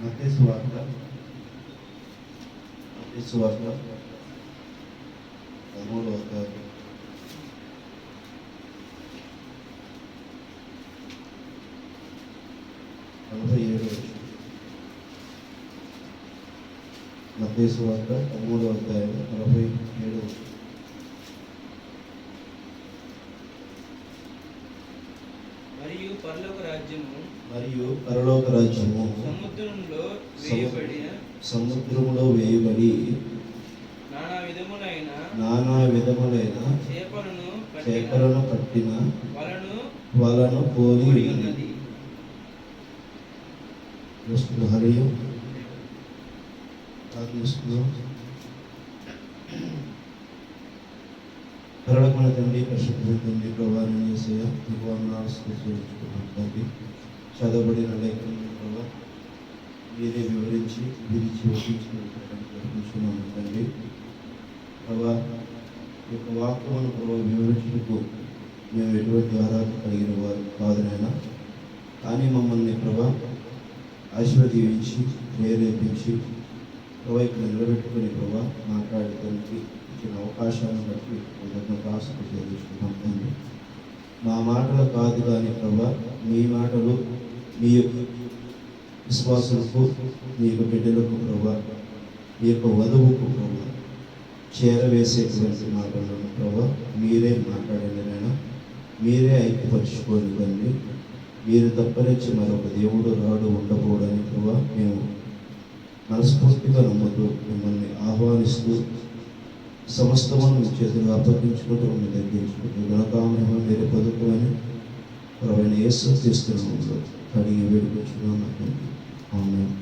మత్తయి సువార్త 13వ అధ్యాయం 47వ వచనం. మత్తయి సువార్త 13వ అధ్యాయం 47వ వచనం. మరియు పరలోక రాజ్యము సముద్రములో వేయబడి నానా విధములైన చేపలను పట్టిన వలను పోలి ఉన్నది. పరలోకమైన తండ్రి, పరిశుద్ధమైన తండ్రి, ప్రభావం యేసయ్య మీకు వందనాలు స్తుతించుకుంటున్నాం తండ్రి. చదవబడిన లేఖనం ప్రభావ మీరే వివరించి విరిచి వహించుకుంటున్నాము తండ్రి. ప్రభా ఈ యొక్క వాక్యమును ప్రభావ వివరించుటకు మేము ఎటువంటి అర్హత కలిగిన వారు కాదు నాయనా. కానీ మమ్మల్ని ప్రభా ఆశీర్వదించి ప్రేరేపించి ప్రభా ఇక్కడ నిలబెట్టుకుని ప్రభా మాట్లాడటానికి ఇచ్చిన అవకాశాలను బట్టి కృతజ్ఞతాస్తుతులు చెల్లించుకుంటాం తండ్రి. మా మాటలు కాదు కానీ ప్రభా మీ మాటలు మీ యొక్క విశ్వాసులకు, మీ యొక్క బిడ్డలకు ప్రభా, మీ యొక్క వధువుకు ప్రభా చేరవేసేటువంటి మాటలను ప్రభా మీరే మాట్లాడండి నాయన. మీరే ఐక్యపరచుకోండి తండ్రి. మీరు తప్పనించి మరొక దేవుడు రాడు ఉండకూడని ప్రభా మేము మనస్ఫూర్తిగా నమ్ముతూ మిమ్మల్ని ఆహ్వానిస్తూ సమస్తమును మీ చేతులు అప్పగించుకుంటూ మిమ్మల్ని తగ్గించుకుంటూ గుణకామేమో మీరే పొదుపుకొని ప్రవీణ యేసు క్రీస్తునామములో అడిగి వేడుకొచ్చున్నాము తండ్రి. ఆమేన్.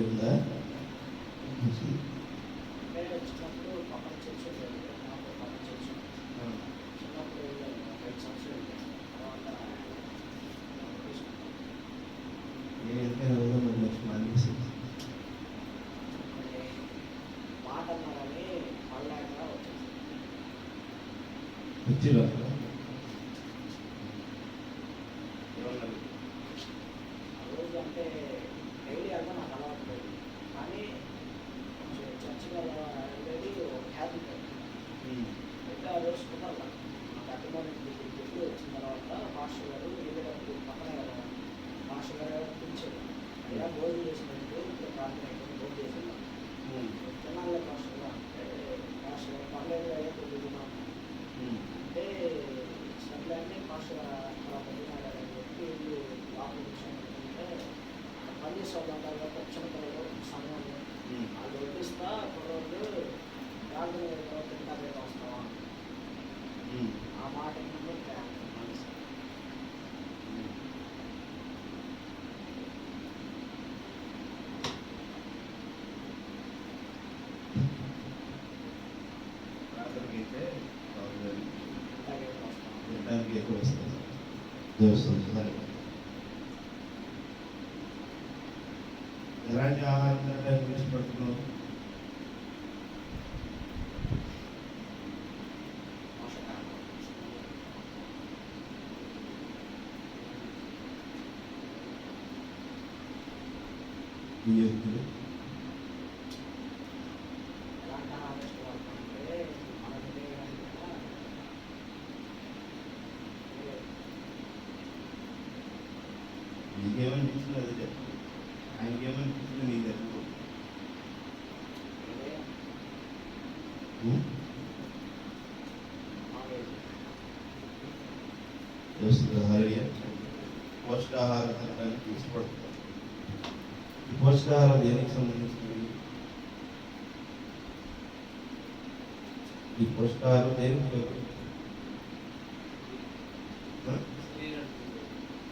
ఉందా? కుర్చీలో అంటే డైలీ అలా నాకు అలవాటు లేదు, కానీ కొంచెం చర్చిగా వెళ్ళేది ఒక హ్యాబిట్ అయితే ఆ రోజు కుదరలా. నాకు అర్థమైన చెప్పి వచ్చిన తర్వాత మాస్టర్ గారు వెళ్ళేటప్పుడు పక్కన మాస్టర్ గారు పిలిచారు. అయ్యా భోజనం చేసినట్టు ఇప్పుడు ప్రార్థన అయిపోయింది, భోజనం చేసినాం తినాలి మాస్టర్ గారు అంటే మాస్టర్ గారు పర్లేదు అయ్యా పొద్దున్నాం అంటే సర్లే అంటే మాస్టర్ గారు అలా పొద్దున్నాడని చెప్పి లోపల కూర్చోమంటే పని చేసేవాళ్ళు వచ్చిన తర్వాత సమయంలో వాళ్ళు వడ్డిస్తా కుర్రోళ్ళు ప్రార్థన తింటారే వస్తావా ఆ మాట మనసు ఎలాంటి ఆహారం తినడానికి ఇష్టపడుతున్నావు? నీకేమని అనిపిస్తుంది అది చెప్పు. ఆయనకి ఏమనిపిస్తుంది నీకు చెప్పు. పౌష్టికాహారం తినడానికి ఇష్టపడుతుంది. ఈ పౌష్టికాహారం దేనికి సంబంధించింది? ఈ పౌష్టికాహారం దేనికి?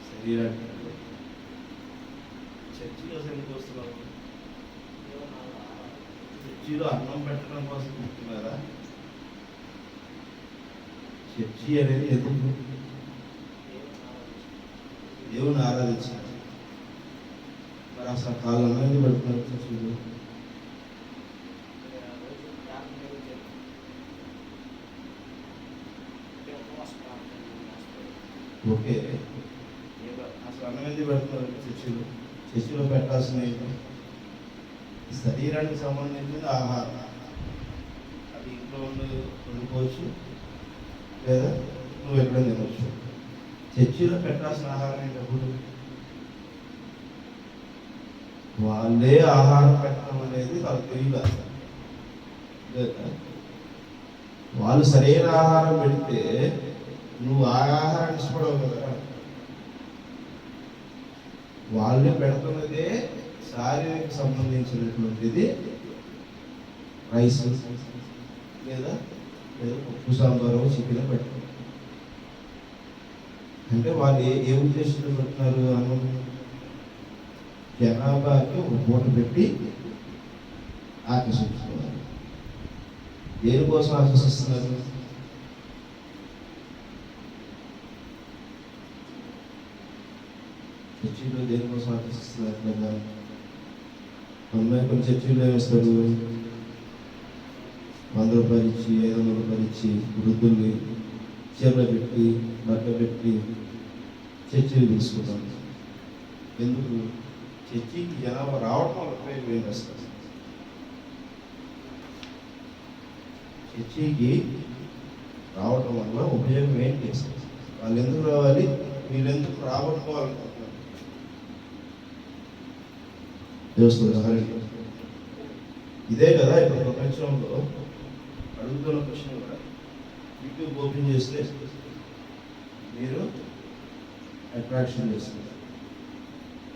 శరీరానికి. చర్చిలో ఎందుకు వస్తున్నావు? చర్చిలో అన్నం పెట్టడం కోసం కూర్చున్నారా? చర్చి అనేది ఎందుకు? దేవుని ఆరాధించాలి. మరి అసలు కాలంలో ఎందుకు పెడుతున్నారు చర్చిలో? ఓకే, అసలు అన్నం ఎందుకు పెడుతున్నారు చర్చిలో? చర్చిలో పెట్టాల్సిన శరీరానికి సంబంధించిన ఆహారం. అది ఇంట్లో వండుకోవచ్చు, లేదా నువ్వు ఎక్కడ తినవచ్చు. చర్చిలో పెట్టాల్సిన ఆహారం ఏంటప్పుడు? వాళ్ళే ఆహారం పెట్టడం అనేది వాళ్ళకి తెలియదు. వాళ్ళు సరైన ఆహారం పెడితే నువ్వు ఆ ఆహారాన్ని ఇష్టపడవు కదా. వాళ్ళే పెడుతున్నదే శారీరక సంబంధించినటువంటిది రైస్, లేదా పప్పు సాంబారు, చికెన్ పెట్టడం. అంటే వాళ్ళు ఏ ఉద్దేశంతో పెడుతున్నారు? అన్నం జనాభాకి ఒక పూట పెట్టి ఆకర్షించుకోవాలి. దేనికోసం ఆకర్షిస్తున్నారు? చర్చిలో దేనికోసం ఆకర్షిస్తున్నారు కదా? కొన్ని చర్చిలో ఏమిస్తారు? 100 రూపాయలు ఇచ్చి, 500 రూపాయలు ఇచ్చి వృద్ధుల్ని చీరలో పెట్టి, బట్ట పెట్టి చర్చిలు తీసుకుంటాం. ఎందుకు? చర్చికి జనాభా రావటం వల్ల ఉపయోగం ఏం చేస్తారు? చర్చికి రావటం వల్ల ఉపయోగం ఏం చేస్తారు? వాళ్ళు ఎందుకు రావాలి? వీళ్ళు ఎందుకు రాబట్టుకోవాలనుకుంటున్నారు? ఇదే కదా ఇప్పుడు ప్రపంచంలో అడుగుతున్న క్వశ్చన్ కూడా. యూట్యూబ్ ఓపెన్ చేస్తే మీరు అట్రాక్షన్ చేస్తున్నారు,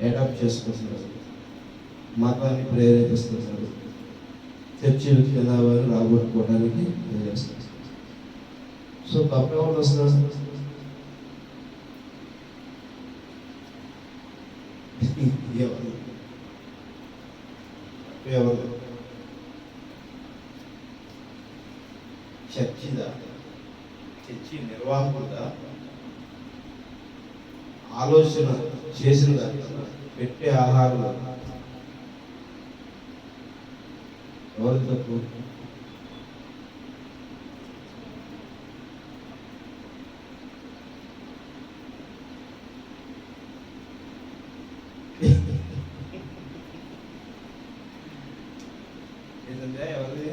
అడాప్ట్ చేసుకుంటున్నారు, మతాన్ని ప్రేరేపిస్తున్నారు, చర్చిలు జనాభాను రాబట్టుకోవడానికి చేస్తారు. సో తప్పేవాళ్ళు వస్తున్నారు. ఎవరు? చర్చిదా? చర్చి నిర్వాహకుడా? ఆలోచన చేసిన పెట్టే ఆహారం ఎవరు తప్పు? ఏంటంటే ఎవరిది?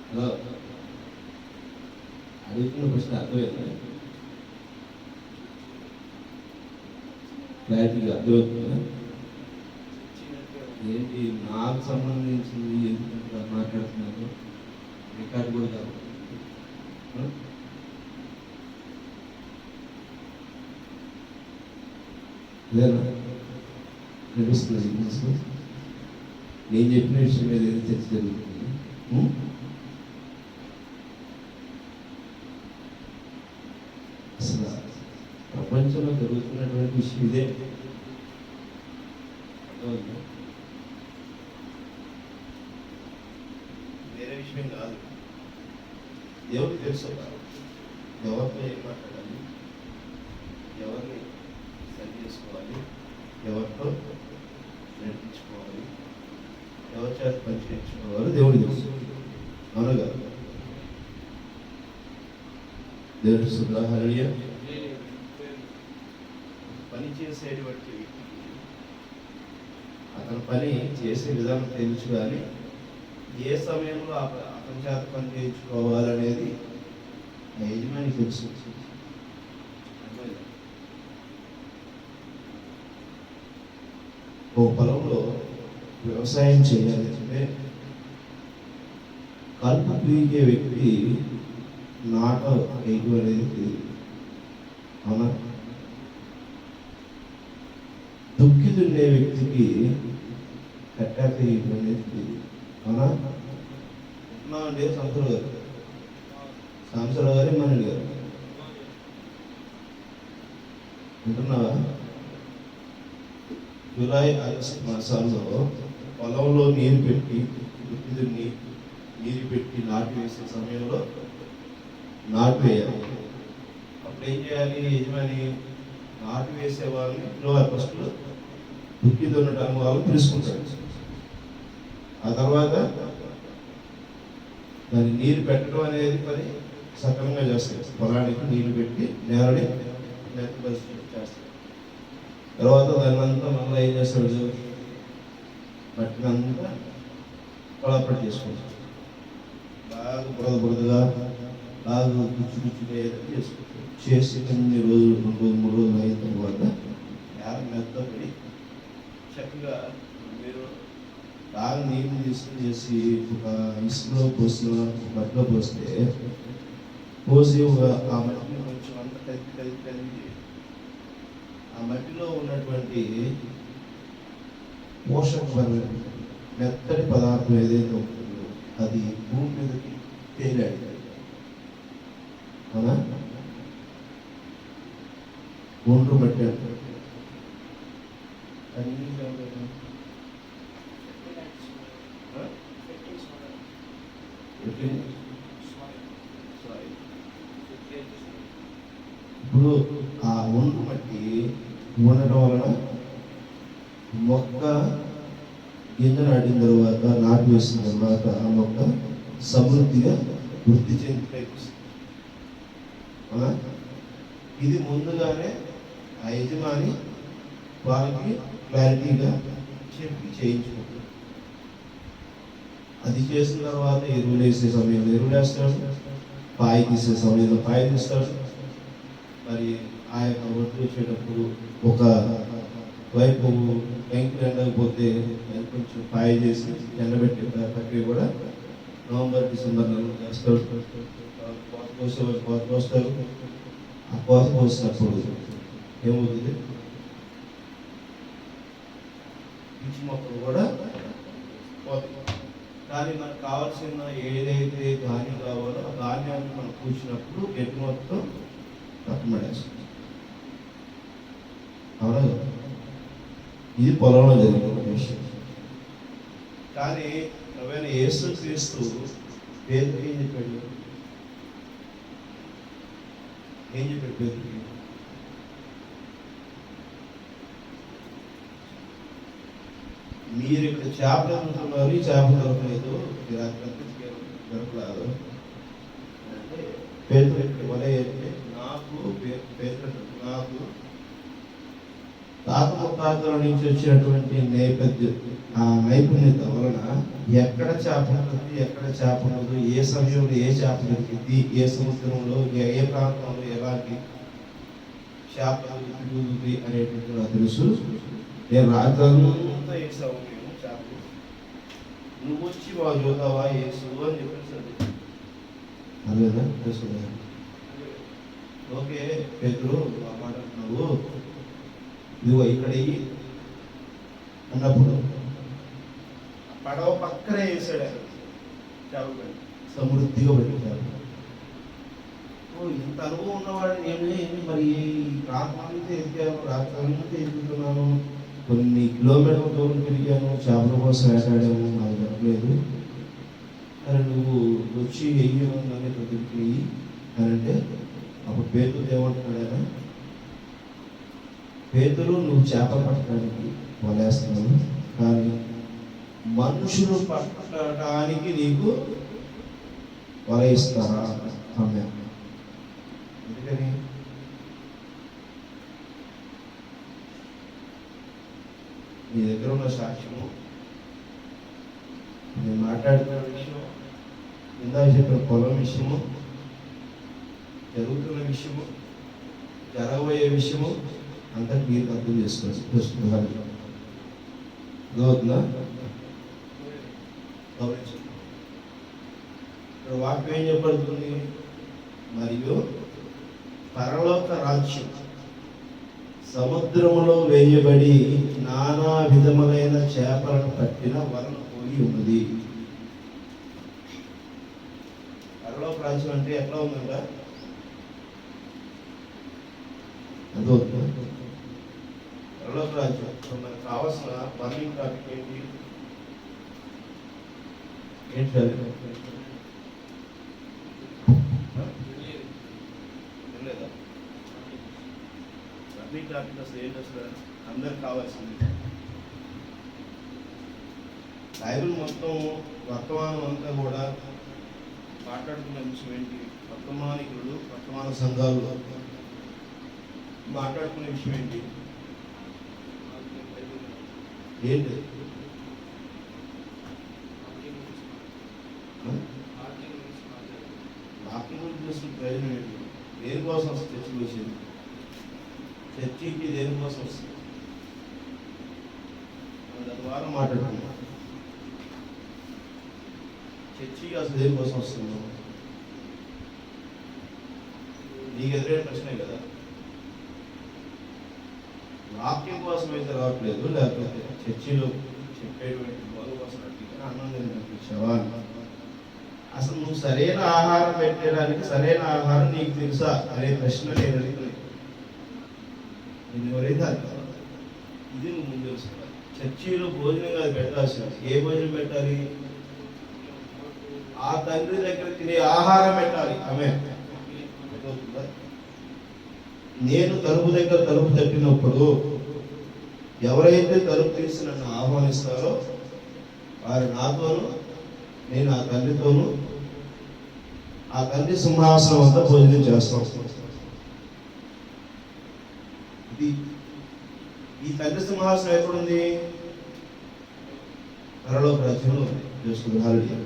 హలో, అడుగుతున్న ప్రశ్న అర్థమైందా? క్లారిటీగా అర్థమవుతుందా? ఏంటి నాకు సంబంధించింది ఎందుకు మాట్లాడుతున్నారు? రికార్డు కూడా కాదు. లేనా? నడుస్తుంది. నేను చెప్పిన విషయం మీద ఏదో చర్చ జరుగుతుంది. అసలు ప్రపంచంలో జరుగుతున్నటువంటి విషయం ఇదే. వేరే విషయం కాదు. ఎవరికి తెలుసు ఎవరితో ఏం మాట్లాడాలి, ఎవరిని సరి చేసుకోవాలి, ఎవరితో నడిపించుకోవాలి, ఎవరి చేత పని చేయించుకోవాలి దేవుడు తెలుసు. అవును కాదు? దేవుడు సుధా హల్లెలూయా. పని చేసేటువంటి వ్యక్తికి అతని పని చేసే విధానం తెలుసు, కానీ ఏ సమయంలో అతని చేత పని చేయించుకోవాలనేది యజమానికి తెలుసు. ఓ పొలంలో వ్యవసాయం చేయాలి అంటే కలుపు పీకే వ్యక్తి నాట వేయడం అనేది తెలియదు. అవునా? దుక్కి దున్నే వ్యక్తికి కట్టాక వేయడం అనేది తెలియదు. అవునా? అండి సంవత్సరావు గారు మనడి గారు ఉంటున్నావా? జూలై, ఆగస్టు మాసాల్లో పొలంలో నీరు పెట్టి దుక్కి దున్ని నీరు పెట్టి నాటు వేసే సమయంలో నాటు వేయాలి. అప్పుడు ఏం చేయాలి? యజమాని నాటు వేసే వాళ్ళని ఫస్ట్ దుక్కి దున్నడానికి వాళ్ళు పిలుచుకుంటారు. ఆ తర్వాత దాన్ని నీరు పెట్టడం అనేది పని సక్రమంగా చేస్తారు. పొలానికి నీళ్లు పెట్టి నేలని నేత పరిస్థితి చేస్తారు. తర్వాత దాన్ని అంతా మళ్ళీ ఏం చేస్తాడు? మట్టినంతా కొలాపడి చేసుకుంటాడు. బాగా బురదగా బాగా గుచ్చుగా ఏదైనా చేసుకుంటాడు. చేసి కొన్ని రోజులు 2-3 రోజులు అయిన తర్వాత నేల మెత్తపడి చక్కగా మీరు బాగా నీళ్ళు తీసుకుని చేసి ఒక ఇసుకలో పోసిన బట్టలో పోస్తే ఆ మట్టిని కొంచెం అంత కలిపి ఆ మట్టిలో ఉన్నటువంటి పోషకమైన మెత్తటి పదార్థం ఏదైతే ఉంటుందో అది భూమి మీదకి తేలాడు. అవునా? ఒండ్రు మట్టి అంటారు. ఇప్పుడు ఆ ఒండ్రు మట్టి ఉండటం వలన మొక్క గింజ నాటిన తర్వాత నాటు వేసిన తర్వాత ఆ మొక్క సమృద్ధిగా వృద్ధి చెంది అవునా? ఇది ముందుగానే ఆ యజమాని వాళ్ళకి క్లారిటీగా చెప్పి చేయించుకుంటాడు. అది చేసిన తర్వాత ఎరువులు వేసే సమయంలో ఎరువులు వేస్తాడు, పాయి తీసే సమయంలో పాయి తీస్తాడు. మరి ఆ యొక్క ఒడ్డు వచ్చేటప్పుడు ఒక వైపు పెంకులు ఎండకపోతే కొంచెం పాయి చేసి ఎండబెట్టే ప్రక్రియ కూడా నవంబర్-డిసెంబర్ నెలలో చేస్తాడు. కోత కోసేవాళ్ళు కోత కోస్తారు. ఆ కోత కోసినప్పుడు ఏమవుతుంది? పిచ్చి మొక్కలు కూడా పోతాయి. కానీ మనకు కావాల్సిన ఏదైతే ధాన్యం కావాలో ఆ ధాన్యాన్ని మనం కూర్చున్నప్పుడు గట్టి మొత్తం పక్కమడేస్తుంది. అవునా? ఇది పొలంలో జరిగిన విషయం. కానీ ప్రవీణ యేసుక్రీస్తు పేతురుకి ఏం చెప్పాడు? పేతురుకి మీరు ఇక్కడ చేపలు అమ్ముతున్నారు, ఈ చేపలు దొరకలేదు, మీరు దొరకలేదు అంటే పేతురు వలే అంటే నాకు తాత ముత్తాతల నుంచి వచ్చినటువంటి నేపథ్యం, ఆ నైపుణ్యత వలన ఎక్కడ చేప ఉంటుంది, ఎక్కడ చేప ఉండదు, ఏ సమయంలో ఏ చేప దొరికింది, ఏ సముద్రంలో ఏ ప్రాంతంలో ఎలాంటి చేప దొరుకుతుంది అనేటువంటి నాకు తెలుసు. నేను రాత్రంతా వేసావు మేము చేపలు, నువ్వు వచ్చి మా చూద్దావా వేసు అని చెప్పేసి అదేనా తెలుసు. ఓకే పేతురు మాట్లాడుతున్నావు, ఇదిగో ఇక్కడ అన్నప్పుడు పడవ పక్కనే వేసాడు చేపలు, సమృద్ధిగా పెట్టారు. ఇంత అనుభవం ఉన్నవాడిని ఏమి మరి ప్రాంతానికి ఎదిగాను, రాత్రంతా ఎదుగుతున్నాను, కొన్ని కిలోమీటర్ల దూరం తిరిగాను, చేపల కోసం వేటాడాము, నాకు దొరకలేదు, అని నువ్వు వచ్చి వెయ్యమని దొరికి అని అంటే అప్పుడు పేతురు ఏమంటున్నాడైనా, పేతురు నువ్వు చేపలు పట్టడానికి వలేస్తున్నావు, కానీ మనుషులు పట్టడానికి నీకు వల ఇస్తారా అన్నాడు. ఎందుకని? నీ దగ్గర ఉన్న సాక్ష్యము, నేను మాట్లాడుతున్న విషయం, ఇందాక చెప్పిన పొలం విషయము, జరుగుతున్న విషయము, జరగబోయే విషయము అంతా మీరు అర్థం చేసుకోవచ్చు. అర్థమవుతుందా? ఇక్కడ వాక్యం ఏం చెప్పబడుతుంది? మరియు పరలోక రాజ్యం సముద్రములో వేయబడి నానా విధములైన చేపలను పట్టిన వలన పోయి ఉన్నది. పరలోక రాజ్యం అంటే ఎట్లా ఉందంట? అర్థమవుతుందా? పరలోక రాజ్యం మనకు కావాల్సిన బర్నింగ్ టాపిక్ ఏంటి? ఏంటి సార్ లేదా పబ్లిక్ డాక్టర్ అసలు ఏంటి అసలు అందరికి కావాల్సింది బైబిల్ మొత్తం వర్తమానం అంతా కూడా మాట్లాడుకున్న విషయం ఏంటి? వర్తమానికులు వర్తమాన సంఘాలు మాట్లాడుకునే విషయం ఏంటి? ఏంటి వాక్యం గురించి చేసిన ప్రయోజనం ఏంటి? దేనికోసం వస్తుంది చర్చకి వచ్చేది? చర్చికి దేనికోసం వస్తుంది? దాని ద్వారా మాట్లాడుకున్నాం. చర్చికి అసలు దేనికోసం వస్తున్నాం? నీకు ఎదురైన ప్రశ్నే కదా. వాక్యం కోసం అయితే రావట్లేదు, లేకపోతే చర్చిలో చెప్పేటువంటి బోధ కోసం అన్నం తినిపించావా? అసలు నువ్వు సరైన ఆహారం పెట్టడానికి సరైన ఆహారం నీకు తెలుసా అనే ప్రశ్న నేను అడుగుతున్నాను. నేను ఎవరైతే ఇది నువ్వు ముందు తెలుసుకోవాలి. చర్చిలో భోజనం కాదు పెట్టాల్సిన. ఏ భోజనం పెట్టాలి? ఆ తండ్రి దగ్గర తినే ఆహారం పెట్టాలి. ఆమె నేను తలుపు దగ్గర తలుపు తట్టినప్పుడు ఎవరైతే తలుపు తీసి నన్ను ఆహ్వానిస్తారో వారు నాతోనూ నేను ఆ తండ్రితోనూ ఆ తండ్రి సింహాసనం అంతా భోజనం చేస్తాం. ఈ తండ్రి సింహాసనం ఎక్కడుంది? పరలోక రాజ్యంలో ఉంది. చూసుకున్నాను.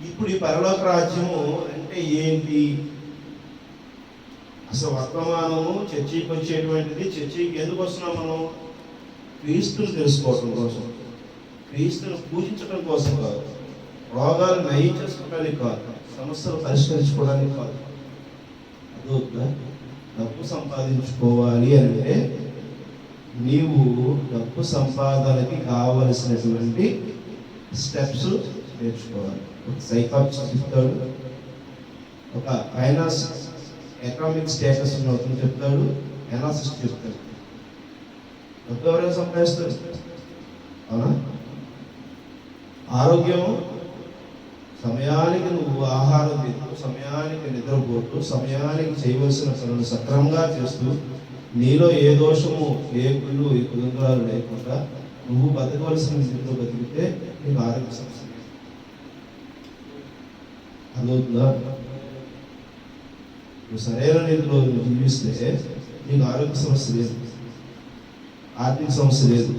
ఇప్పుడు ఈ పరలోక రాజ్యము అంటే ఏంటి? అసలు వర్తమానము చర్చికి వచ్చేటువంటిది. చర్చికి ఎందుకు వస్తున్నాం మనం? క్రీస్తుని తెలుసుకోవటం కోసం, క్రీస్తుని పూజించడం కోసం కాదు, రోగాలు నయం చేసుకోవడానికి కాదు, సమస్యలు పరిష్కరించుకోవడానికి కాదు. అదొక డబ్బు సంపాదించుకోవాలి అంటే నీవు డబ్బు సంపాదనకి కావలసినటువంటి స్టెప్స్ నేర్చుకోవాలి. ఒక సైకాలజిస్ట్ చెప్తాడు, ఒక ఫైనాన్స్ ఎకనామిక్ స్టేటస్ ఉన్న అతను చెప్తాడు, ఎనాలిసిస్ట్ చెప్తాడు. డబ్బు ఎవరైనా సంపాదిస్తారు, అవునా? ఆరోగ్యం సమయానికి నువ్వు ఆహారం తింటూ, సమయానికి నిద్రపోతూ, సమయానికి చేయవలసిన పనులు సక్రమంగా చేస్తూ, నీలో ఏ దోషము ఏ గుళ్ళు ఏ కుదంగాలు లేకుండా నువ్వు బతకవలసిన స్థితిలో బతికితే నీకు ఆరోగ్య సమస్య అదవుతుందా? నువ్వు సరైన రీతిలో జీవిస్తే నీకు ఆరోగ్య సమస్య లేదు, ఆర్థిక సమస్య లేదు.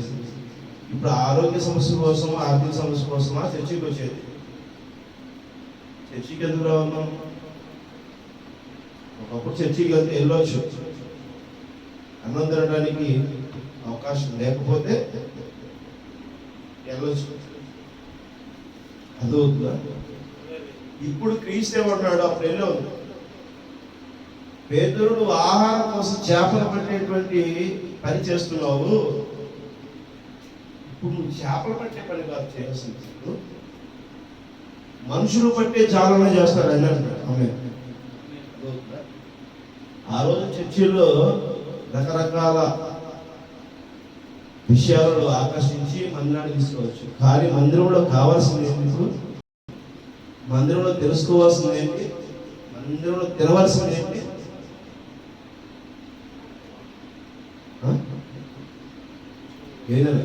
ఇప్పుడు ఆరోగ్య సమస్య కోసం ఆర్థిక సమస్య కోసమా చర్చికి వచ్చేది? చర్చికి ఎందుకు రావన్నాం? ఒకప్పుడు చర్చికి వెళ్తే వెళ్ళొచ్చు, అన్నం తినడానికి అవకాశం లేకపోతే వెళ్ళొచ్చు. అదవుతుందా? ఇప్పుడు క్రీస్తు ఏమన్నాడు? అప్పుడు వెళ్ళావు. పేతురుడు ఆహారం కోసం చేపలు పట్టేటువంటి పని చేస్తున్నావు. ఇప్పుడు నువ్వు చేపలు పట్టే పని కాదు చేయాల్సింది, మనుషులు పట్టే జాలన చేస్తాడు అని అంటాడు. ఆమె ఆ రోజు చర్చిలో రకరకాల విషయాలను ఆకర్షించి మందిరాన్ని తీసుకోవచ్చు. కానీ మందిరంలో కావాల్సింది ఏంటి? మందిరంలో తెలుసుకోవాల్సింది ఏంటి? మందిరంలో తినవలసింది ఏంటి? ఏదైనా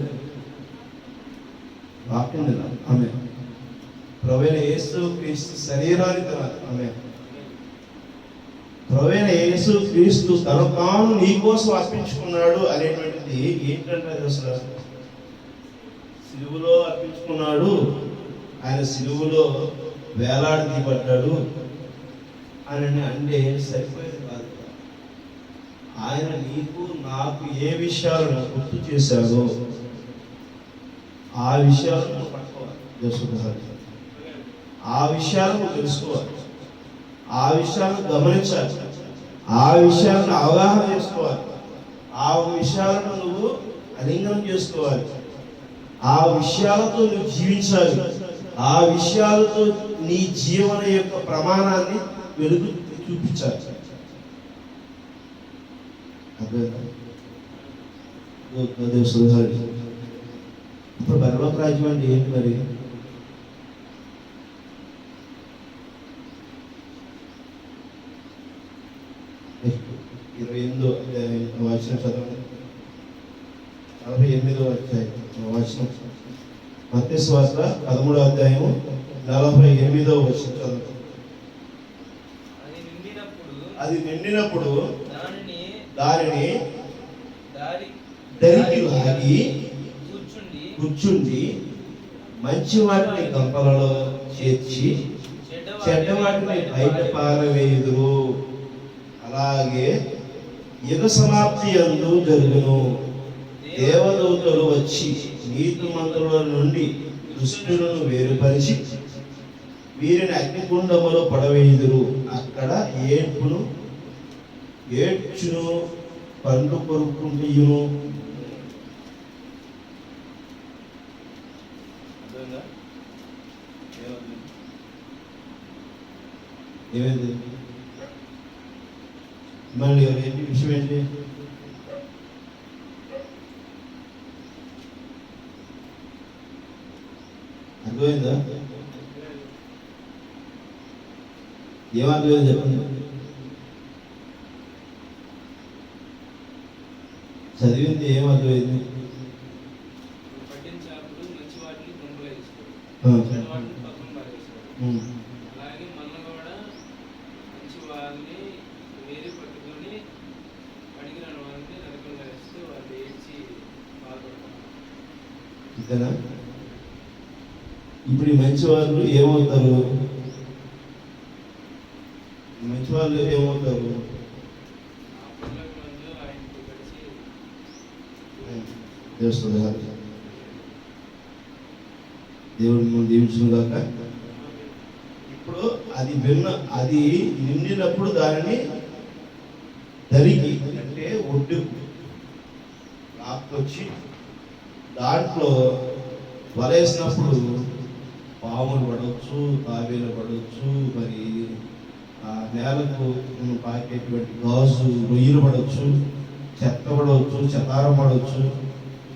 వాక్యం తినాలి. ఆమె ప్రభువైన యేసు క్రీస్తు శరీరాన్ని తినాలి. ఆమె ప్రభువైన యేసు క్రీస్తు తను తాను నీ కోసం అర్పించుకున్నాడు అనేటువంటిది ఏంటంటే అసలు సిలువలో అర్పించుకున్నాడు. ఆయన సిలువలో వేలాడి తీయబడ్డాడు అని అంటే సరిపోయేది కాదు. ఆయన నీకు నాకు ఏ విషయాలను గుర్తు చేశాడో ఆ విషయాలను పట్టుకోవాలి, తెలుసుకోవాలి. ఆ విషయాలను తెలుసుకోవాలి, ఆ విషయాలను గమనించాలి, ఆ విషయాలను అవగాహన చేసుకోవాలి, ఆ విషయాలను నువ్వు అలింగనం చేసుకోవాలి, ఆ విషయాలతో నువ్వు జీవించాలి, ఆ విషయాలతో నీ జీవన యొక్క ప్రమాణాన్ని వెలుగు చూపించాలి. ఇప్పుడు పరలోక రాజ్యం అంటే ఏంటి? మరి 28వ అధ్యాయం వచనం చదవండి. 48వ అధ్యాయం వచనం. మత్తయి సువార్త 13వ అధ్యాయము 48వ వచనం చదవండి. అది నిండినప్పుడు దానిని దరికి లాగి కూర్చుండి మంచి వాటిని గంపలలో చేర్చి చెడ్డ వాటిని బయట పారవేయుదురు. అలాగే యుగ సమాప్తి యందు జరుగును. దేవదూతలు వచ్చి నీతిమంతుల నుండి దుష్టులను వేరుపరిచి వీరిని అగ్నిగుండములో పడవేయుదురు. అక్కడ ఏడ్చును పండ్లు కొరుకుంటును. ఏమైంది మళ్ళీ ఏంటి విషయం ఏంటి? అర్థమైందా? ఏమర్థమైంది చెప్పండి. చదివింది ఏమర్థమైంది? అంతేనా? ఇప్పుడు ఈ మంచి వాళ్ళు ఏమవుతారు? మంచి వాళ్ళు ఏమవుతారు? దేవుడు మిమ్మల్ని దీవించును గాక. ఇప్పుడు అది నిండినప్పుడు దానిని దరికి అంటే ఒడ్డు లాక్కొచ్చి దాంట్లో వలేసినప్పుడు పాములు పడవచ్చు, తాబేలు పడవచ్చు, మరి ఆ నేలకు పాకేటువంటి గాజు రొయ్యలు పడవచ్చు, చెత్త పడవచ్చు, చెతారం పడవచ్చు,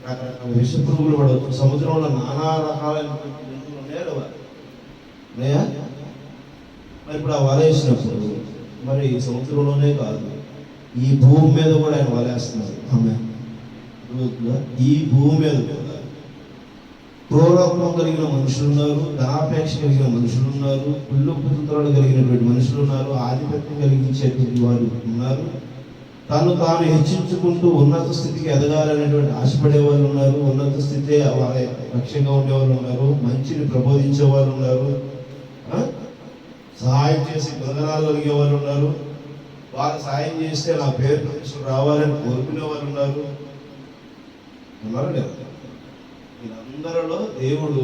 రకరకాల విష పురుగులు పడవచ్చు. సముద్రంలో నానా రకాలైన జంతువులు ఉన్నాయా? మరి ఇప్పుడు ఆ వలేసినప్పుడు మరి సముద్రంలోనే కాదు, ఈ భూమి మీద కూడా ఆయన వలేస్తున్నారు. ఆమె ఈ భూమి మీద కూడా క్రూరత్వం కలిగిన మనుషులు ఉన్నారు, ధనాపేక్ష కలిగిన మనుషులు ఉన్నారు, కుళ్ళు కుతంత్రాలు కలిగినటువంటి మనుషులు ఉన్నారు, ఆధిపత్యం కలిగించేటువంటి వారు ఉన్నారు, తాను హెచ్చించుకుంటూ ఉన్నత స్థితికి ఎదగాలనేటువంటి ఆశపడే వాళ్ళు ఉన్నారు, ఉన్నత స్థితి వాళ్ళ లక్ష్యంగా ఉండేవాళ్ళు ఉన్నారు, మంచిని ప్రబోధించే వాళ్ళు ఉన్నారు, సహాయం చేసి బృందనాలు కలిగే వాళ్ళు ఉన్నారు, వాళ్ళు సహాయం చేస్తే నా పేరు ప్రతిష్టలు రావాలని కోరుకునే వాళ్ళు ఉన్నారు. ఉన్నారు లేదా? వీళ్ళందరిలో దేవుడు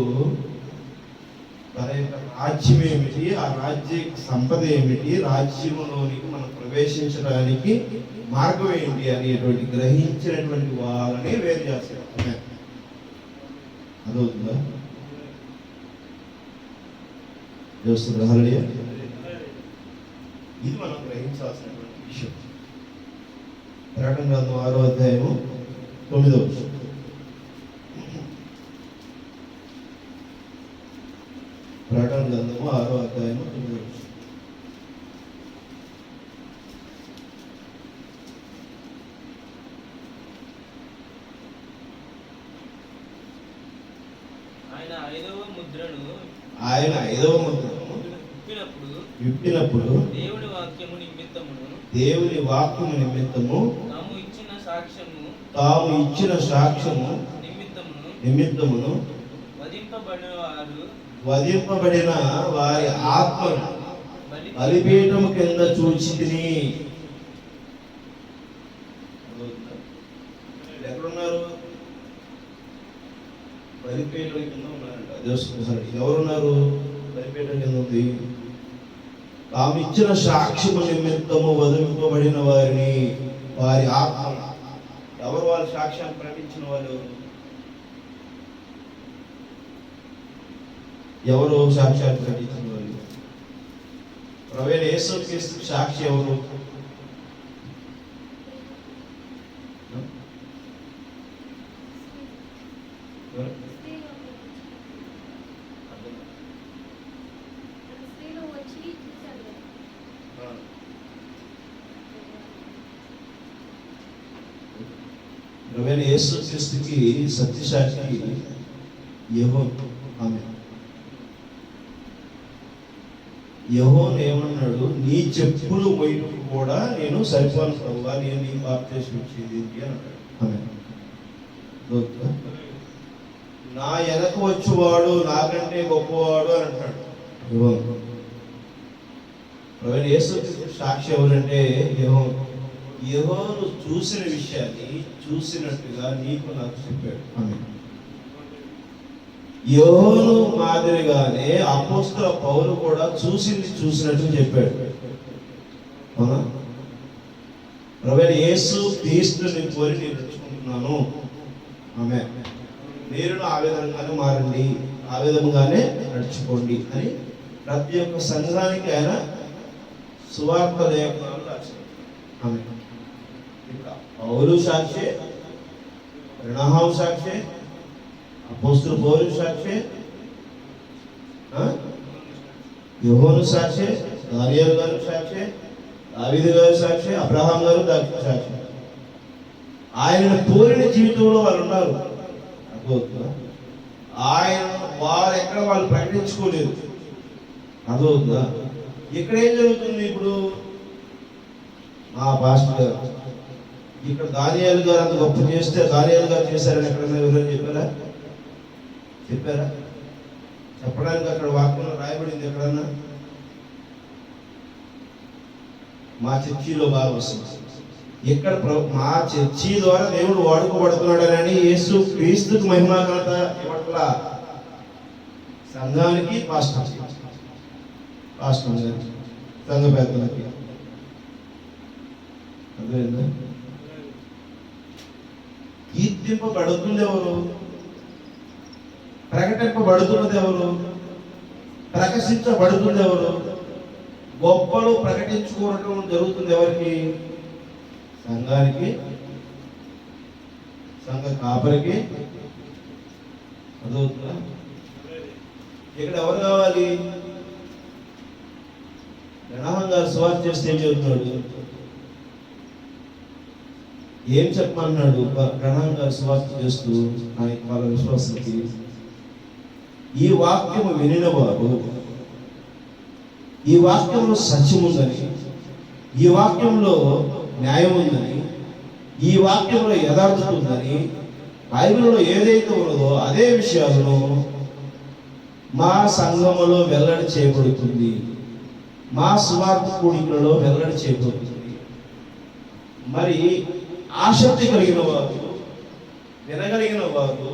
తన యొక్క రాజ్యం ఏమిటి, ఆ రాజ్య సంపద ఏమిటి, రాజ్యంలోనికి మనం ప్రవేశించడానికి మార్గం ఏంటి అనేటువంటి గ్రహించినటువంటి వాళ్ళని వేరు చేస్తారు. అదవుతుందా? చూస్తున్నారు? హల్లెలూయా. ఇది మనం గ్రహించాల్సినటువంటి విషయం. ప్రకటన గ్రంథం 6వ అధ్యాయము 9వ వచనం. ప్రకటన గ్రంథము 6వ అధ్యాయము 9వ వచనం. ఆయన ఐదవ ముద్రను విప్పినప్పుడు దేవుని వాక్యము నిమిత్తము తాము ఇచ్చిన సాక్ష్యము నిమిత్తమును వధింపబడిన వారి ఆత్మను బలిపీఠము కింద చూచితిని. ఎక్కడున్నారు? బలిపీఠం కింద ఉన్నారంట. ఎవరున్నారు? బలిపీఠం కింద ఉంది. తాము ఇచ్చిన సాక్ష్యము నిమిత్తము వధింపబడిన వారిని, వారి ఆత్మ. ఎవరు వారి సాక్ష్యాన్ని ప్రకటించిన వాళ్ళు? ఎవరు సాక్ష్యాన్ని ప్రకటించిన వాళ్ళు? ప్రవీణ యేసుక్రీస్తు సాక్షి ఎవరు? ప్రభువైన యేసుక్రీస్తుకి సత్యసాక్షి యెహోవా. ఆమె యెహోవా ఏమన్నాడు, నీ చెప్పులు మొయ్యకు కూడా నేను సరిపోను ప్రభువా, నేను నీ బాప్తిస్మం ఇచ్చేది ఏంటి అని అన్నాడు. ఆమె నా వెనక వచ్చేవాడు నాకంటే గొప్పవాడు అని అంటాడు యెహోవా. ప్రభువైన యేసుక్రీస్తు సాక్షి ఎవరంటే యెహోవాను చూసిన విషయాన్ని చూసినట్టుగా నీకు నాకు చెప్పాడు. ఆమె యెహోవాను మాదిరిగానే అపోస్తల పౌలు కూడా చూసినట్టు చెప్పాడు. అవునా? ప్రభువైన యేసు క్రీస్తుని కోరి నేను తెచ్చుకుంటున్నాను. ఆమె మీరు ఆ విధంగానే మారండి, ఆ విధంగానే నడుచుకోండి అని ప్రతి ఒక్క సంఘానికి ఆయన సువార్త లేఖనాలు రాశారు. ఆమె పౌలు సాక్షి, రెహబాము సాక్షి, అపోస్తలుల పౌలు సాక్షి, యోహాను సాక్షి, దానియేలు గారు సాక్షి, దావీదు గారు సాక్షి, అబ్రహాం గారు సాక్షి. ఆయన పోలిన జీవితంలో వాళ్ళు ఉన్నారు. అర్థమవుతుందా? ఆయన వాళ్ళు ప్రకటించుకోలేదు. అర్థమవుతుందా? ఇక్కడ ఏం జరుగుతుంది? ఇప్పుడు మా పాస్టర్ గారు ఇక్కడ దానియేలు గారు అంత గొప్ప చేస్తే దానియేలు గారు చేశారని ఎక్కడైనా ఎవరైనా చెప్పారా? చెప్పడానికి అక్కడ వాక్యంలో రాయబడింది ఎక్కడన్నా? మా చర్చిలో బాగా వస్తుంది. ఇక్కడ మా చర్చి ద్వారా దేవుడు వాడుకోబడుతున్నాడని యేసు క్రీస్తుకు మహిమా ఘనత ఇవ్వట్లా, సంఘానికి పాస్టర్ గారికి, సంఘ పెద్దలకి. అర్థమైందా? కీర్తింపబడుతుంది ఎవరు? ప్రకటింపబడుతున్నది ఎవరు? ప్రకాశించబడుతుంది ఎవరు? గొప్పలు ప్రకటించుకోవడం జరుగుతుంది ఎవరికి? సంఘానికి, సంఘ కాపరికి. అదవుతుందా? ఇక్కడ ఎవరు కావాలి? రెహబాము గారు సువార్త చేస్తే ఏం చెబుతున్నాడు? ఏం చెప్పమన్నాడు? రెహబాము గారు సువార్త చేస్తూ వాళ్ళ విశ్వాసానికి, ఈ వాక్యము వినిన వారు, ఈ వాక్యంలో సత్యం ఉందని, ఈ వాక్యంలో న్యాయం ఉందని, ఈ వాక్యంలో యథార్థత ఉందని, బైబిల్లో ఏదైతే ఉన్నదో అదే విషయాలను మా సంఘములో వెల్లడి చేయబడుతుంది, మా సువార్త కూడికలలో వెల్లడి చేయబడుతుంది. మరి ఆసక్తి కలిగిన వారు, వినగలిగిన వారు,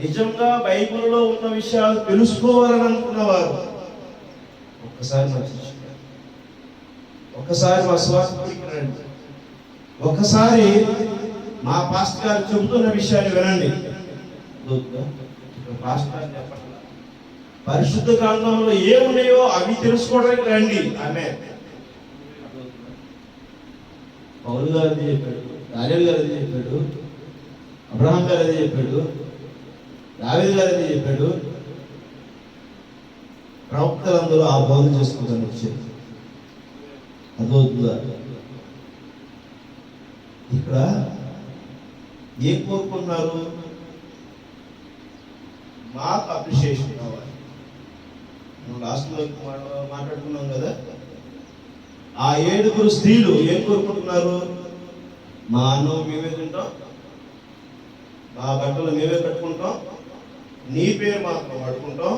నిజంగా బైబిల్లో ఉన్న విషయాలు తెలుసుకోవాలని అనుకున్నవారు ఒక్కసారి మా చర్చికి, ఒక్కసారి మా సువార్త కూడికి రండి, ఒకసారి మా పాస్టర్ గారు చెబుతున్న విషయాన్ని వినండి. పాస్టర్ గారు చెప్పట్లా, పరిశుద్ధ గ్రంథంలో ఏమున్నాయో అవి తెలుసుకోవడానికి రండి. ఆమె పౌలు గారు అది చెప్పాడు, దానియేలు గారు అది చెప్పాడు, అబ్రహాం గారు అది చెప్పాడు, దావీదు గారు అది చెప్పాడు. ప్రవక్తలందరూ ఆ బోధ చేసుకుంటాను వచ్చారు. అదవుతుందా? ఇక్కడ ఏం కోరుకుంటున్నారు? మాకు అప్రిషియేషన్ కావాలి. మనం లాస్ట్లో మాట్లాడుకున్నాం కదా, ఆ 7 స్త్రీలు ఏం కోరుకుంటున్నారు? మా అన్నం మేమే తింటాం, మా బట్టలు మేమే కట్టుకుంటాం, నీ పేరు మాత్రం పడుకుంటాం,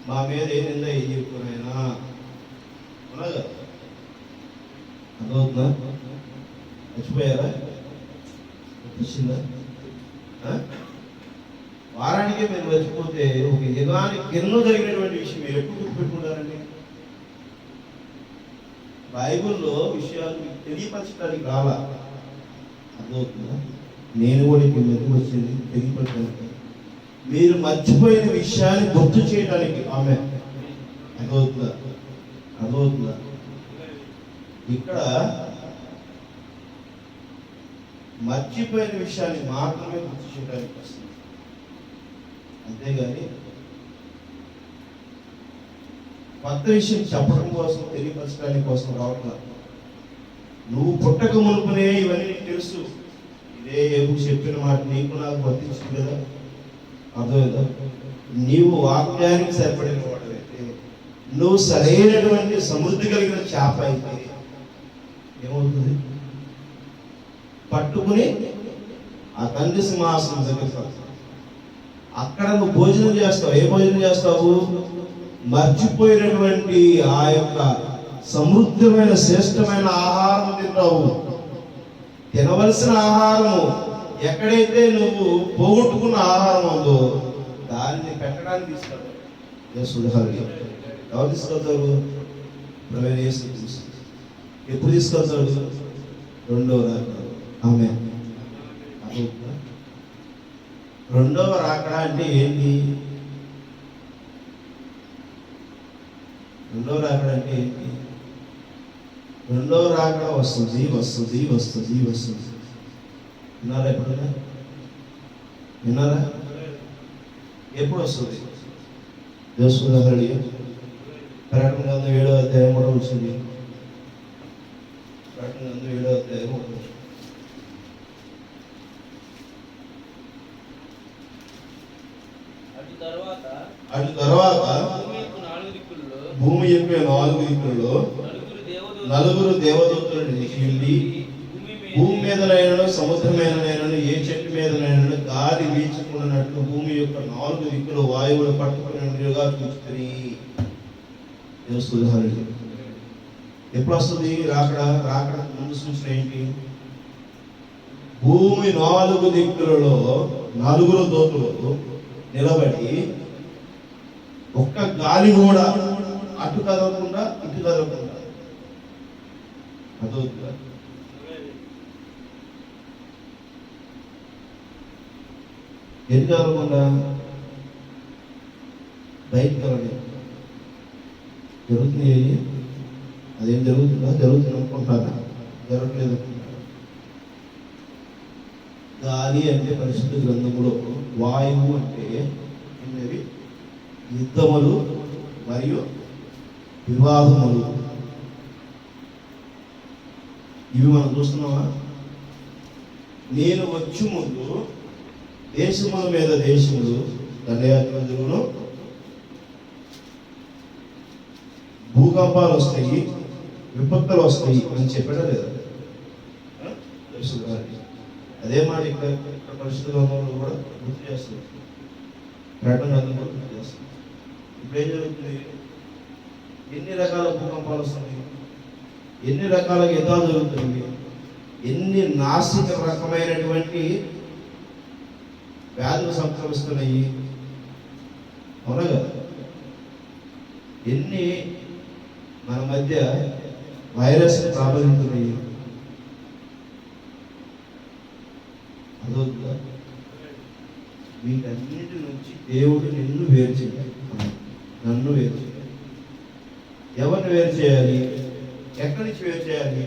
మా మీద ఏ నింద ఏ చెప్పుకునైనా. అవునా కదా? అర్థమవుతుందా? మర్చిపోయారా? వచ్చిందా? వారానికే మీరు మర్చిపోతే ఒక యుగానికి ఎన్నో జరిగినటువంటి విషయం మీరు ఎప్పుడు గుర్తుపెట్టుకుంటారండి? బైబిల్లో విషయాలు మీకు తెలియపరచడానికి రాలా. అర్థమవుతుందా? నేను కూడా ఇక్కడ మెరుగు వచ్చింది తెలియపరచడానికి, మీరు మర్చిపోయిన విషయాన్ని గుర్తు చేయడానికి. ఆమె అర్థమవుతుందా? ఇక్కడ మర్చిపోయిన విషయాన్ని మాత్రమే గుర్తు చేయడానికి వస్తుంది, అంతేగాని కొత్త విషయం చెప్పడం కోసం, తెలియపరచడానికి కోసం రావట్లేదు. నువ్వు పుట్టక మునుపునే ఇవన్నీ నీకు తెలుసు. ఇదే ఏబు చెప్పిన మాట నీకు నాకు వర్తించింది కదా, అర్థమైందా? నీవు వాక్యానికి సరిపడిన వాడైతే, నువ్వు సరైనటువంటి సమృద్ధి కలిగిన చేప అయితే ఏమవుతుంది? పట్టుకుని ఆ తండ్రి సింహాసనం దగ్గరికి వెళ్తావు. అక్కడ నువ్వు భోజనం చేస్తావు. ఏ భోజనం చేస్తావు? మర్చిపోయినటువంటి ఆ యొక్క సమృద్ధమైన శ్రేష్టమైన ఆహారం తింటావు. తినవలసిన ఆహారము ఎక్కడైతే నువ్వు పోగొట్టుకున్న ఆహారం ఉందో దాన్ని పెట్టడానికి తీసుకెళ్తావు. ఎవరు తీసుకెళ్తారు? ప్రవేశ ఎప్పుడు తీసుకెళ్తాడు? రెండవ రాకడ. ఆమె రెండవ రాకడ అంటే ఏంటి? రెండవ రాకడ అంటే ఏంటి? రెండవ రాకడ వస్తుంది వస్తుంది వస్తుంది వస్తుంది. విన్నారా? ఎప్పుడైనా విన్నారా? ఎప్పుడు వస్తుంది? దేశుడి ప్రకటన గ్రంథం 7వ అధ్యాయం కూడా వచ్చింది. ప్రకటన గ్రంథం 7వ అధ్యాయం కూడా వచ్చింది. అటు తర్వాత భూమి యొక్క 4 దిక్కుల్లో నలుగురు దేవదూతలను నిలిచి భూమి మీదనైనా సముద్రం మీదనైనా ఏ చెట్టు మీదనైనా గాలి వీచుకున్నట్లు భూమి యొక్క 4 దిక్కులు వాయువులు పట్టుకున్నట్టుగా చూస్తుంది. ఎప్పుడు వస్తుంది రాకడ? రాకడ ముందు సూచన ఏంటి? భూమి 4 దిక్కులలో 4 దూతలు నిలబడి ఒక్క గాలి కూడా అటు కదలకుండా ఇటు కదలకుండా, అదవుతుందా? ఎటు కదలకుండా బయట కదలే జరుగుతుంది. అదేం జరుగుతుందా? జరుగుతుంది అనుకుంటారా? జరగట్లేదు అనుకుంటారా? గాలి అంటే పరిశుద్ధ గ్రంథములో వాయువు అంటే ఏంటది? యుద్ధములు మరియు వివాదములు. ఇవి మనం చూస్తున్నావా? నేను వచ్చి ముందు దేశముల మీద దేశములు దండయాత్రలు, భూకంపాలు వస్తాయి, విపత్తులు వస్తాయి అని చెప్పడం లేదా? అదే మాట ఇక్కడ పరిశుద్ధ గ్రంథంలో కూడా గుర్తు చేస్తుంది. ప్రకటన గ్రంథం కూడా గుర్తు చేస్తుంది. ఇప్పుడు ఏం జరుగుతుంది? ఎన్ని రకాల భూకంపాలు వస్తున్నాయి, ఎన్ని రకాల యుద్ధాలు జరుగుతుంది, ఎన్ని నాసిక రకమైనటువంటి వ్యాధులు సంక్రమిస్తున్నాయి. అవునా కదా? ఎన్ని మన మధ్య వైరస్ ప్రాబల్యతున్నాయి. అదొద్దా? వీటన్నిటి నుంచి దేవుడు నిన్ను వేరు చేయాలి, నన్ను వేరు చేయాలి. ఎవరిని వేరు చేయాలి? ఎక్కడి నుంచి వేరు చేయాలి?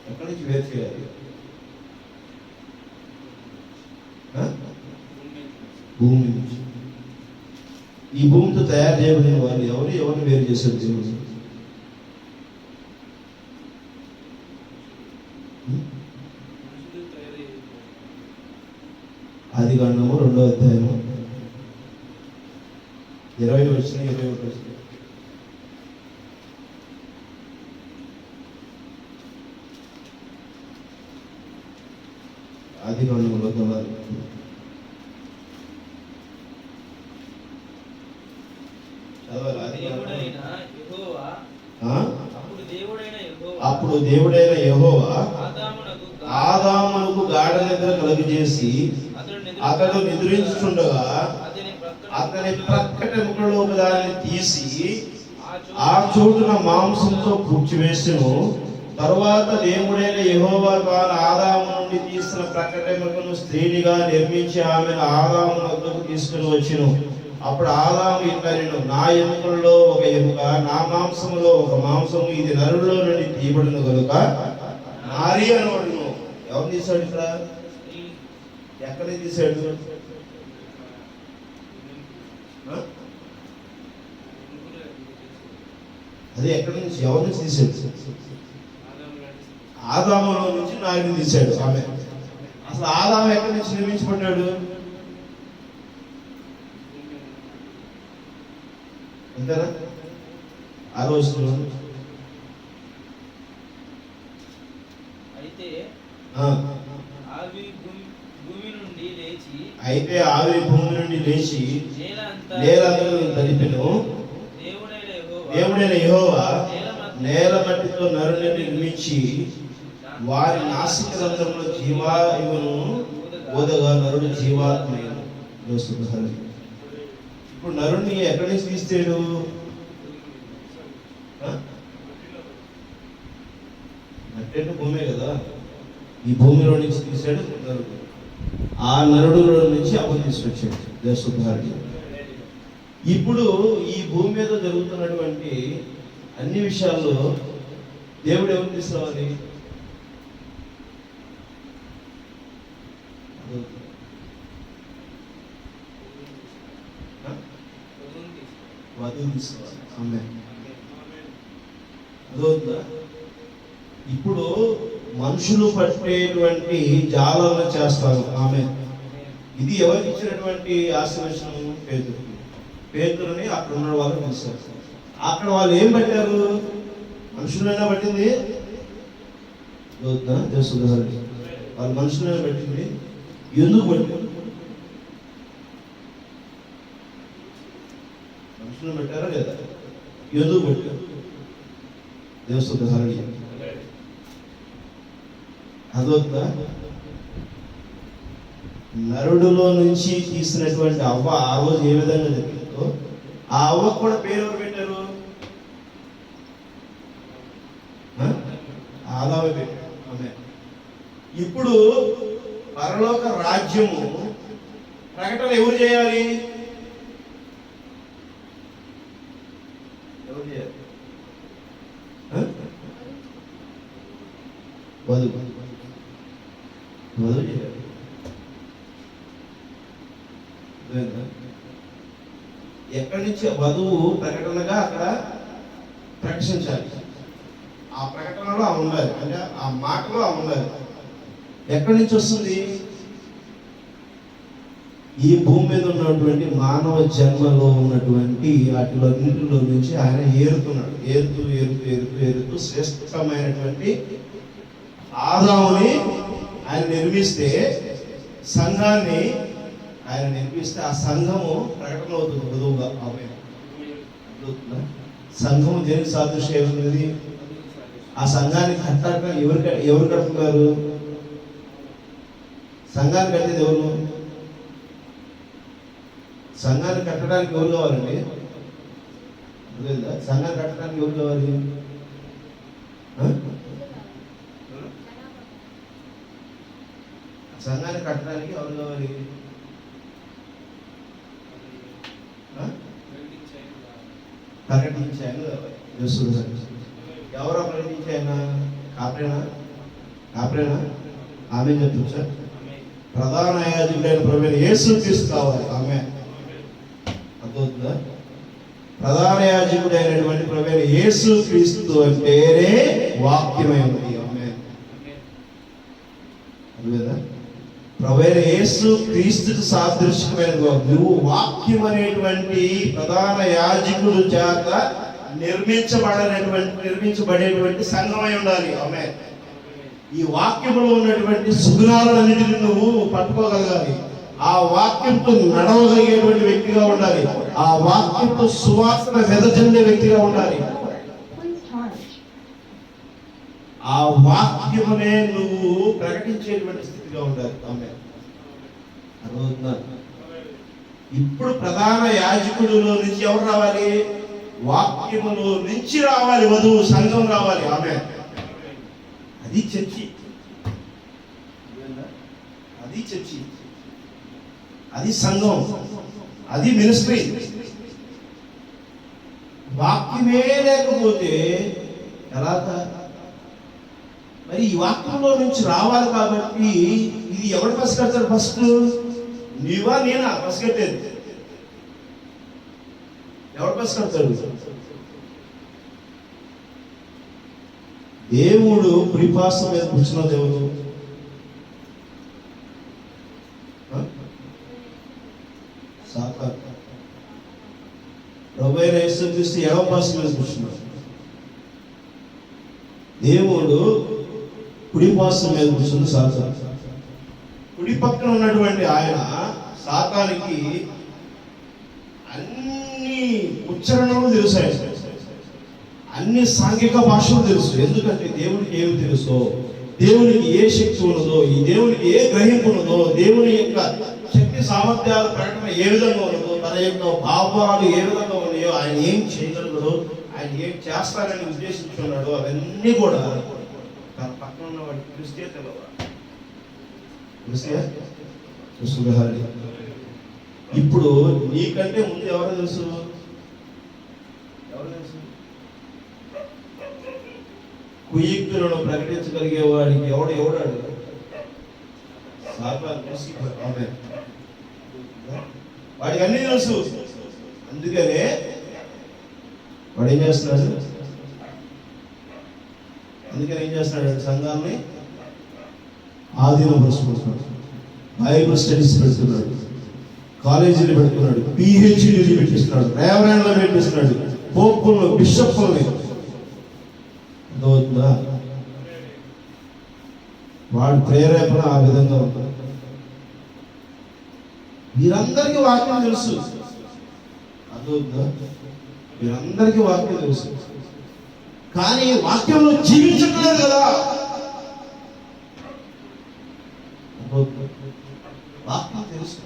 ఎక్కడి నుంచి వేరు చేయాలి? భూమి నుంచి. ఈ భూమితో తయారు చేయబడిన వాళ్ళు ఎవరిని వేరు చేశారు దేవుడు? ఆదికాండము 2వ అధ్యాయము 20 వచ్చిన 21 వచ్చిన. ఆదికాండంలో చదవాలి. అప్పుడు దేవుడైన యెహోవా ఆదామునకు గాఢ నిద్ర కలుగజేసి అతడు నిద్రించుచుండగా అతని ప్రక్కట ముఖంలో ఒకదాన్ని తీసి ఆ చోటున మాంసంతో పూడ్చివేసెను. తరువాత దేవుడైన యెహోవా తాను ఆదాము నుండి తీసిన ప్రక్కటెముకను స్త్రీనిగా నిర్మించి ఆమెను ఆదాము వద్దకు తీసుకుని వచ్చెను. అప్పుడు ఆదాము ఇట్లనెను, నా ఎముకల్లో ఒక ఎముక, నా మాంసములో ఒక మాంసము, ఇది నరుల్లో నుండి తీయబడిన కనుక నారి అనబడును. ఎవరు తీశాడు? ఇక్కడ ఎక్కడ తీశాడు? అదే ఎక్కడి నుంచి, ఎవరి నుంచి తీశాడు? ఆదాములో నుంచి నాలుగు తీశాడు. ఆమె అసలు ఆదాము ఎక్కడి నుంచి నిర్మించబడ్డాడు? అంతేనా? ఆ రోజులో అయితే ఆ, ఆవి భూమి నుండి లేచి అయితే ఆవిరి భూమి నుండి లేచి నేలంతా నేలందరూ తడిపెను. దేవుడైన యెహోవా నేల మట్టితో నరుని నిర్మించి వారి నాసిక రంధ్రంలో జీవాయువును ఊదగా నరుడు జీవాత్మయను. ఇప్పుడు నరుణ్ణి ఎక్కడి నుంచి తీస్తాడు? నట్టేటు భూమే కదా, ఈ భూమిలో నుంచి తీసాడు నరుడు. ఆ నరుడులో నుంచి అవ్వను తీసుకొచ్చాడు దేశోద్ధారుడు. ఇప్పుడు ఈ భూమి మీద జరుగుతున్నటువంటి అన్ని విషయాల్లో దేవుడు ఎవరు తీసుకురావాలి? వధువు తీసుకోవాలి. అదవుతుందా? ఇప్పుడు మనుషులు పట్టేటువంటి జాలను చేస్తారు. ఆమె ఇది ఎవరికి ఇచ్చినటువంటి ఆశీర్వచనం? పేతురు. పేతురుని అక్కడ ఉన్న వాళ్ళు పిలిచారు. అక్కడ వాళ్ళు ఏం పట్టారు? మనుషులైనా పట్టింది తెలుసు. వాళ్ళు మనుషులైనా పట్టింది. ఎందుకు పట్టారు? మనుషులను పెట్టారా లేదా? ఎందుకు పెట్టారు? దేవస్థానం అదొద్దా? నరుడులో నుంచి తీసినటువంటి అవ్వ ఆ రోజు ఏ విధంగా జరిగిందో ఆ అవ్వకు కూడా పేరు ఎవరు పెట్టారు? ఆదామే పెట్టారు. ఆమె ఇప్పుడు పరలోక రాజ్యము ప్రకటన ఎవరు చేయాలి? ఎవరు చేయాలి? వధువు చేయాలి. ఎక్కడి నుంచి వధువు ప్రకటనగా అక్కడ ప్రకటించాలి. ఆ ప్రకటనలో ఆ ఉండాలి, అంటే ఆ మాటలో ఆ ఉండాలి. ఎక్కడి నుంచి వస్తుంది? ఈ భూమి మీద ఉన్నటువంటి మానవ జన్మలో ఉన్నటువంటి వాటిలో అన్నింటిలో నుంచి ఆయన ఏరుతున్నాడు. ఏరుతూ ఏరుతూ ఏరుతూ ఏరుతూ శ్రేష్టమైనటువంటి ఆదాముని ఆయన నిర్మిస్తే, సంఘాన్ని ఆయన నిర్మిస్తే ఆ సంఘము ప్రకటన అవుతుంది వధువుగా. ఆమె సంఘము దేనికి సాదృశ్యం ఉన్నది? ఆ సంఘాన్ని కట్టాక ఎవరు కడుతున్నారు? సంఘాన్ని కట్టేది ఎవరు? సంఘాన్ని కట్టడానికి ఎవరు కావాలండి? సంఘాన్ని కట్టడానికి ఎవరు కావాలి? సంఘాన్ని కట్టడానికి ఎవరు కావాలి? ప్రకటించాను కావాలి. ఎవరో ప్రకటించాయన? కాపరేనా? ఆమె చెప్తుంది సార్. ప్రధాన యాజకుడైన ప్రభువైన యేసుక్రీస్తు కావాలి. ఆమె అర్థమవుతుందా? ప్రధాన యాజకుడైనటువంటి ప్రభువైన యేసుక్రీస్తు అంటేనే వాక్యమై ఉంది. ఆమె అర్థమేదా? ప్రభువైన యేసుక్రీస్తుకు సాదృశ్యమైన నువ్వు వాక్యం అనేటువంటి ప్రధాన యాజకుడు చేత నిర్మించబడేటువంటి సంఘమై ఉండాలి. ఆమె ఈ వాక్యంలో ఉన్నటువంటి సుగుణాలన్నిటిని నువ్వు పట్టుకోగలగాలి. ఆ వాక్యంతో నడవగలిగేటువంటి వ్యక్తిగా ఉండాలి. ఆ వాక్యంతో సువాసన వెదజల్లే వ్యక్తిగా ఉండాలి. ఆ వాక్యమునే నువ్వు ప్రకటించేటువంటి స్థితిగా ఉండాలి. ఆమె అర్థమవుతుందా? ఇప్పుడు ప్రధాన యాజకుడిలో నుంచి ఎవరు రావాలి? వాక్యములో నుంచి రావాలి వధువు, సంఘం రావాలి. ఆమె అది చర్చి, అది సంఘం, అది మినిస్ట్రీ. వాక్యమే లేకపోతే ఎలాగా? మరి ఈ వాక్యంలో నుంచి రావాలి కాబట్టి ఇది ఎవరు పసిగడతారు? ఫస్ట్ నీవా నేనా పసిగట్టేది? ఎవరు పసిగడతాడు? దేవుడు కుడిపార్శ్వం మీద కూర్చున్న దేవుడు సాతాను. ప్రభువైన యేసుక్రీస్తు ఎడమ పార్శ్వం మీద కూర్చున్నాడు. దేవుడు కుడిపార్శ్వం మీద కూర్చున్న సాతాను. కుడి పక్కన ఉన్నటువంటి ఆయన సాతానికి అన్ని ఉచ్చారణలు తెలుసు, అన్ని సాంఘిక భాషలు తెలుసు. ఎందుకంటే దేవునికి ఏమి తెలుసో, దేవునికి ఏ శక్తి ఉన్నదో, ఈ దేవునికి ఏ గ్రహింపు ఉన్నదో, దేవుని యొక్క శక్తి సామర్థ్యాల ప్రకటన ఏ విధంగా ఉన్నదో, తన యొక్క భావాలు ఏ విధంగా ఉన్నాయో, ఆయన ఏం చేయగలగడో, ఆయన ఏం చేస్తారని ఉద్దేశించున్నాడో అవన్నీ కూడా తన పక్కన ఉన్న వాడికి క్రిస్టియా తెలవాలి. ఇప్పుడు నీకంటే ముందు ఎవరు తెలుసు? కుయుక్తులను ప్రకటించగలిగే వాడికి ఎవడాడు? వాడికి అన్ని తెలుసు. అందుకనే వాడు ఏం చేస్తున్నాడు? సంఘాన్ని ఆధీనపరుచుకుంటున్నాడు, బైబిల్ స్టడీస్ పెడుతున్నాడు, కాలేజీలు పెడుతున్నాడు, పిహెచ్డీలు పెట్టిస్తున్నాడు, రేవరెండ్లు పెట్టిస్తున్నాడు, పోపులను, బిషప్లని. అర్థమవుతుందా? వాడి ప్రేరేపణ ఆ విధంగా ఉంటుంది. వీరందరికీ వాక్యం తెలుసు. అర్థమవుతుందా? వీరందరికీ వాక్యం తెలుసు, కానీ వాక్యంలో జీవించట్లేదు కదా. వాక్యం తెలుసు,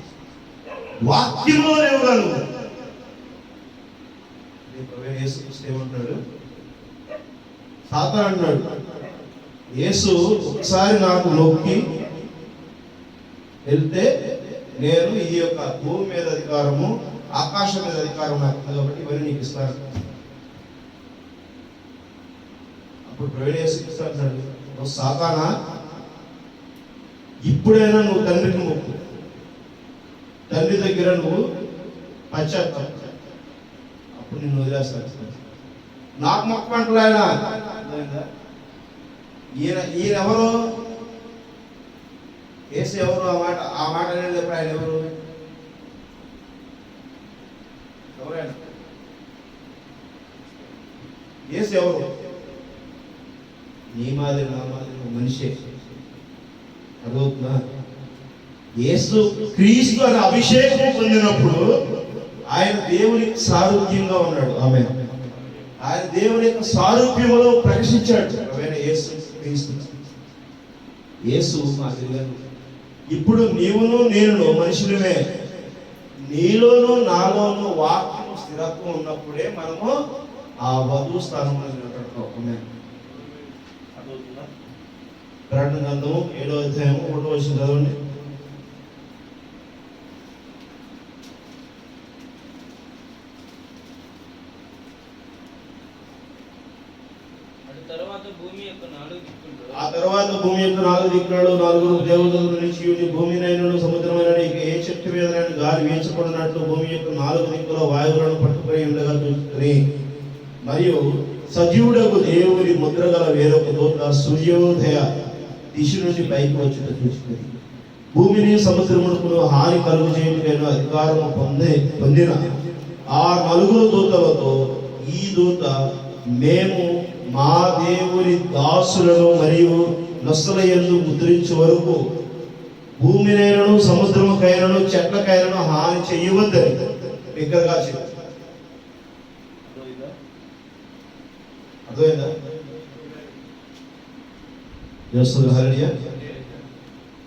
వాక్యంలో లేవుగాను. ఏమంటాడు? సాతాను అన్నాడు, యేసు ఒకసారి నాకు నొక్కి వెళ్తే నేను ఈ యొక్క భూమి మీద అధికారము, ఆకాశం మీద అధికారం నాకు ఉంది కాబట్టి ఇవన్నీ నీకు ఇస్తాను. అప్పుడు ప్రవీణ యేసు ఇస్తాడు, నువ్వు సాతానా, ఇప్పుడైనా నువ్వు తండ్రికి మొక్కు, తండ్రి దగ్గర నువ్వు పశ్చాత్తాపం, అప్పుడు నిన్ను వదిలేస్తాను. నాకు మొక్కమంటలే ఆయన. ఈయన ఎవరు? యేసు ఎవరు? ఆ మాట అనేటప్పుడు ఆయన ఎవరు? ఎవరైనా యేసు ఎవరు? నీ మాదిరి నా మాదిరి మనిషే. అర్థమవుతుందా? యేసు క్రీస్తు అనే అభిషేకం పొందినప్పుడు ఆయన దేవునికి సారూప్యంగా ఉన్నాడు. ఆయన దేవుని యొక్క సారూప్యంలో ప్రవేశించాడు. యేసు క్రీస్తు, యేసు మాదిరిగా. ఇప్పుడు నీవును నేను మనుషులమే, నీలోను నాలోను వాక్యం స్థిరత్వం ఉన్నప్పుడే మనము ఆ వధువు స్థానంలో నిలబడతాం. ప్రకటన గ్రంథము 7వ అధ్యాయము 1వ వచనం చదవండి. ఆ తర్వాత భూమి యొక్క 4 దిక్కులలో 4 దేవదూతలు నిలిచి భూమినైనను సముద్రమైన ఏ చెట్టు మీద గాలి వీచబడినట్లు భూమి యొక్క 4 దిక్కుల వాయువులను పట్టుకొని ఉండగా చూసుకుని, మరియు సజీవుడకు దేవుడి ముద్ర గల వేరొక దూత సూర్యోదయ దిశ నుండి పైకి వచ్చుట చూసుకుని, భూమిని సముద్రమునకును హాని కలుగు చేయటైన అధికారము పొందిన ఆ 4 దూతలతో ఈ దూత, మేము మా దేవుని దాసులను మరియు నొసల యందు ముద్రించే వరకు భూమినైనను సముద్రముకైనను చెట్లకైనను హాని చేయవద్దని బిగ్గరగా చెప్పారు. అర్థమైందా? హల్లెలూయా.